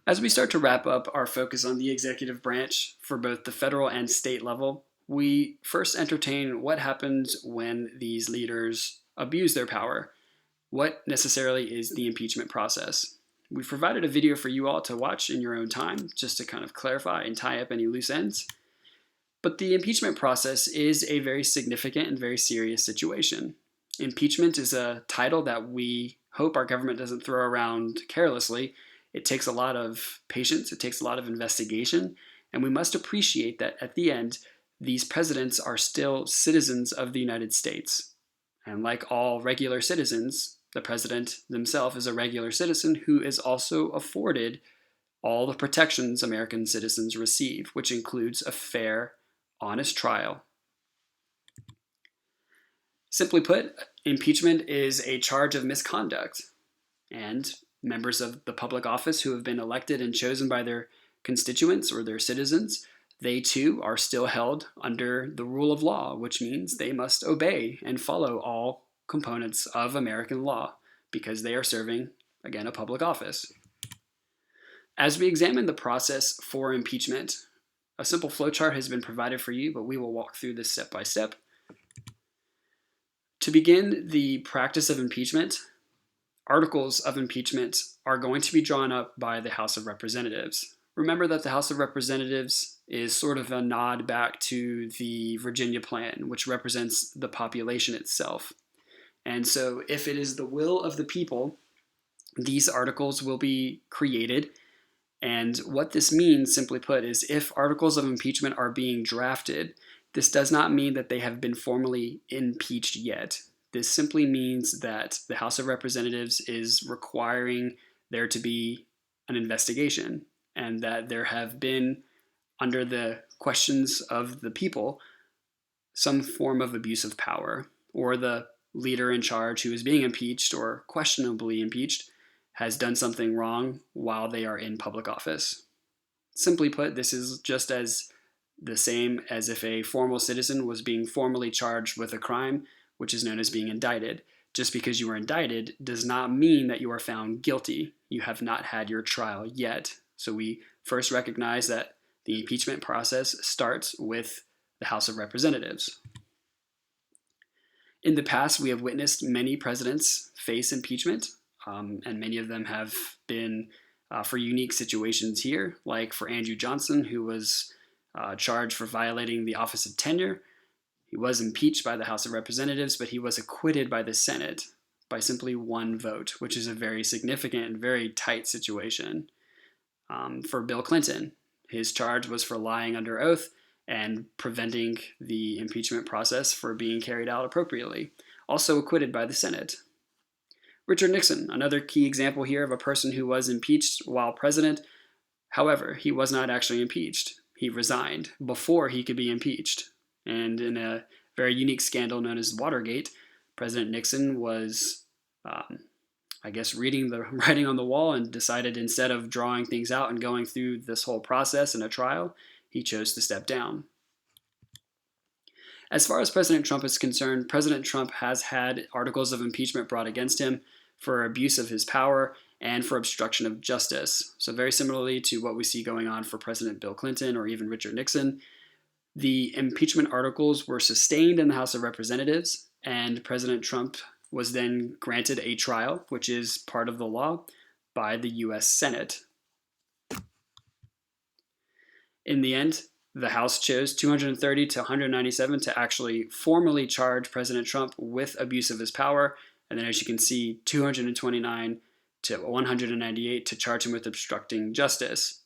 As we start to wrap up our focus on the executive branch for both the federal and state level, we first entertain what happens when these leaders abuse their power. What necessarily is the impeachment process? We've provided a video for you all to watch in your own time, just to kind of clarify and tie up any loose ends. But the impeachment process is a very significant and very serious situation. Impeachment is a title that we hope our government doesn't throw around carelessly. It takes a lot of patience, it takes a lot of investigation, and we must appreciate that at the end, these presidents are still citizens of the United States. And like all regular citizens, the president himself is a regular citizen who is also afforded all the protections American citizens receive, which includes a fair, honest trial. Simply put, impeachment is a charge of misconduct, and members of the public office who have been elected and chosen by their constituents or their citizens, they too are still held under the rule of law, which means they must obey and follow all components of American law because they are serving, again, a public office. As we examine the process for impeachment, a simple flowchart has been provided for you, but we will walk through this step by step. To begin the practice of impeachment, articles of impeachment are going to be drawn up by the House of Representatives. Remember that the House of Representatives is sort of a nod back to the Virginia Plan, which represents the population itself. And so if it is the will of the people, these articles will be created. And what this means, simply put, is if articles of impeachment are being drafted, this does not mean that they have been formally impeached yet. This simply means that the House of Representatives is requiring there to be an investigation and that there have been, under the questions of the people, some form of abuse of power, or the leader in charge who is being impeached or questionably impeached has done something wrong while they are in public office. Simply put, this is just as the same as if a formal citizen was being formally charged with a crime, which is known as being indicted. Just because you are indicted does not mean that you are found guilty. You have not had your trial yet. So we first recognize that the impeachment process starts with the House of Representatives. In the past, we have witnessed many presidents face impeachment, and many of them have been for unique situations here, like for Andrew Johnson, who was charged for violating the office of tenure. He was impeached by the House of Representatives, but he was acquitted by the Senate by simply one vote, which is a very significant and very tight situation. For Bill Clinton, his charge was for lying under oath and preventing the impeachment process for being carried out appropriately, also acquitted by the Senate. Richard Nixon, another key example here of a person who was impeached while president. However, he was not actually impeached. He resigned before he could be impeached. And in a very unique scandal known as Watergate, President Nixon was, reading the writing on the wall and decided instead of drawing things out and going through this whole process in a trial, he chose to step down. As far as President Trump is concerned, President Trump has had articles of impeachment brought against him for abuse of his power and for obstruction of justice. So very similarly to what we see going on for President Bill Clinton or even Richard Nixon, the impeachment articles were sustained in the House of Representatives, and President Trump was then granted a trial, which is part of the law, by the U.S. Senate. In the end, the House chose 230 to 197 to actually formally charge President Trump with abuse of his power, and then as you can see, 229 to 198 to charge him with obstructing justice.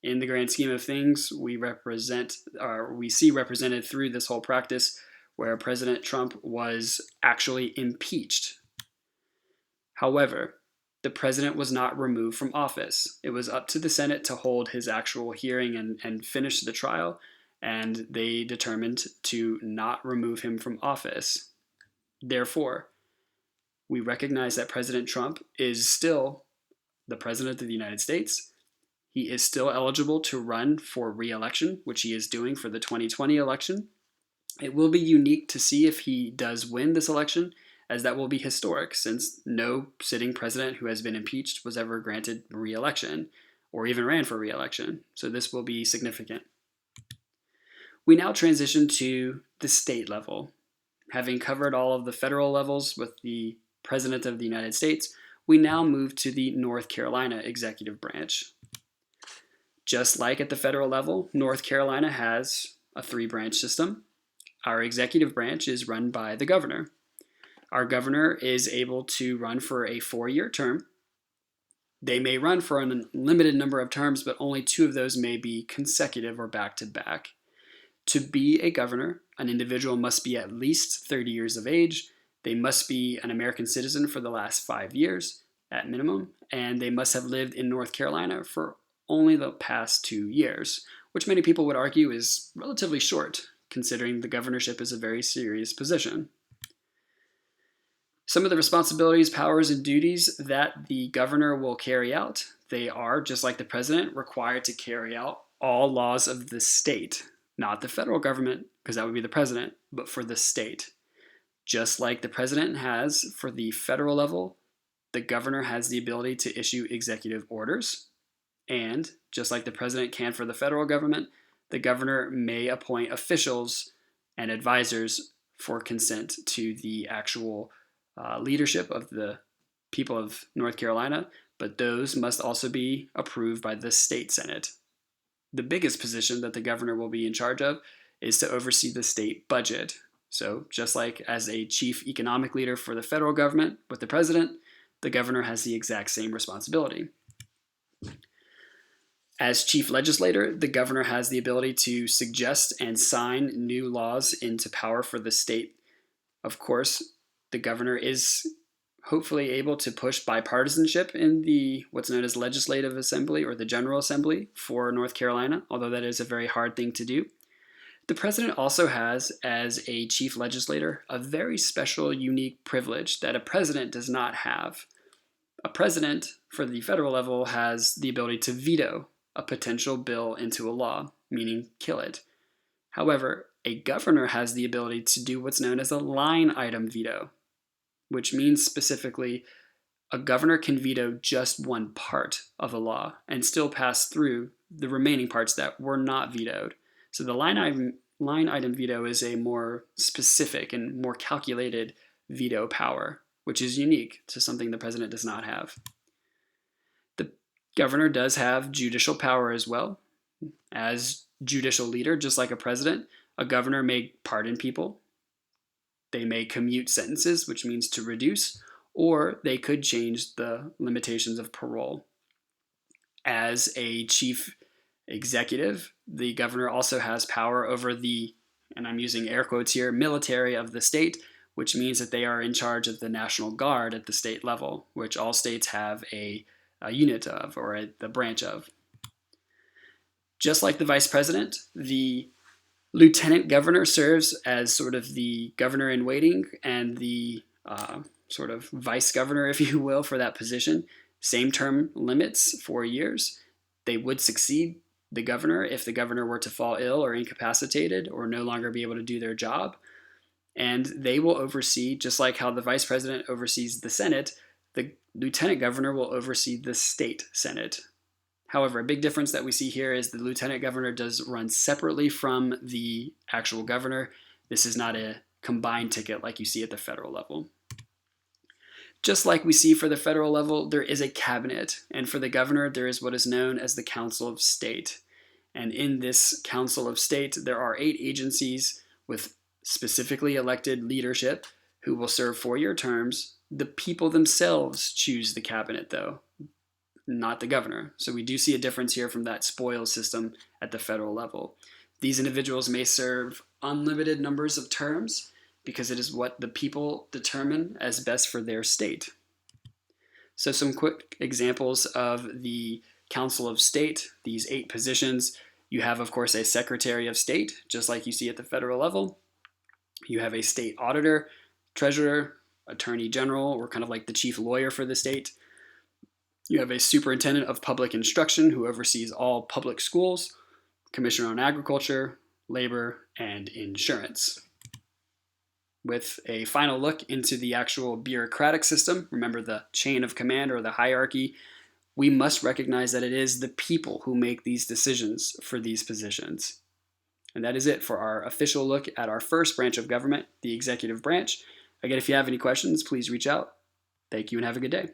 In the grand scheme of things, we see represented through this whole practice where President Trump was actually impeached. However, the president was not removed from office. It was up to the Senate to hold his actual hearing and finish the trial, and they determined to not remove him from office. Therefore, we recognize that President Trump is still the President of the United States. He is still eligible to run for re-election, which he is doing for the 2020 election. It will be unique to see if he does win this election, as that will be historic since no sitting president who has been impeached was ever granted re-election or even ran for re-election. So this will be significant. We now transition to the state level. Having covered all of the federal levels with the President of the United States, we now move to the North Carolina executive branch. Just like at the federal level, North Carolina has a 3-branch system. Our executive branch is run by the governor. Our governor is able to run for a 4-year term. They may run for a limited number of terms, but only 2 of those may be consecutive or back-to-back. To be a governor, an individual must be at least 30 years of age. They must be an American citizen for the last 5 years at minimum, and they must have lived in North Carolina for only the past 2 years, which many people would argue is relatively short, considering the governorship is a very serious position. Some of the responsibilities, powers, and duties that the governor will carry out, they are, just like the president, required to carry out all laws of the state. Not the federal government, because that would be the president, but for the state. Just like the president has for the federal level, the governor has the ability to issue executive orders. And just like the president can for the federal government, the governor may appoint officials and advisors for consent to the actual leadership of the people of North Carolina, but those must also be approved by the state Senate. The biggest position that the governor will be in charge of is to oversee the state budget. So just like as a chief economic leader for the federal government with the president, the governor has the exact same responsibility. As chief legislator, the governor has the ability to suggest and sign new laws into power for the state. Of course, the governor is hopefully able to push bipartisanship in the what's known as legislative assembly or the General Assembly for North Carolina, although that is a very hard thing to do. The president also has, as a chief legislator, a very special, unique privilege that a president does not have. A president, for the federal level, has the ability to veto a potential bill into a law, meaning kill it. However, a governor has the ability to do what's known as a line item veto, which means specifically a governor can veto just one part of a law and still pass through the remaining parts that were not vetoed. So the line item veto is a more specific and more calculated veto power, which is unique to something the president does not have. The governor does have judicial power as well. As judicial leader, just like a president, a governor may pardon people. They may commute sentences, which means to reduce, or they could change the limitations of parole. As a chief executive, the governor also has power over the, and I'm using air quotes here, military of the state, which means that they are in charge of the National Guard at the state level, which all states have a unit of, or the branch of. Just like the vice president, the lieutenant governor serves as sort of the governor in waiting and the sort of vice governor, if you will, for that position. Same term limits, 4 years. They would succeed the governor if the governor were to fall ill or incapacitated or no longer be able to do their job. And they will oversee, just like how the vice president oversees the Senate, the lieutenant governor will oversee the state Senate. However, a big difference that we see here is the lieutenant governor does run separately from the actual governor. This is not a combined ticket like you see at the federal level. Just like we see for the federal level, there is a cabinet, and for the governor, there is what is known as the Council of State. And in this Council of State, there are 8 agencies with specifically elected leadership who will serve 4-year terms. The people themselves choose the cabinet, though, not the governor. So we do see a difference here from that spoils system at the federal level. These individuals may serve unlimited numbers of terms because it is what the people determine as best for their state. So some quick examples of the Council of State, these 8 positions. You have, of course, a Secretary of State, just like you see at the federal level. You have a state auditor, treasurer, attorney general, or kind of like the chief lawyer for the state. You have a superintendent of public instruction who oversees all public schools, commissioner on agriculture, labor, and insurance. With a final look into the actual bureaucratic system, remember the chain of command or the hierarchy, we must recognize that it is the people who make these decisions for these positions. And that is it for our official look at our first branch of government, the executive branch. Again, if you have any questions, please reach out. Thank you and have a good day.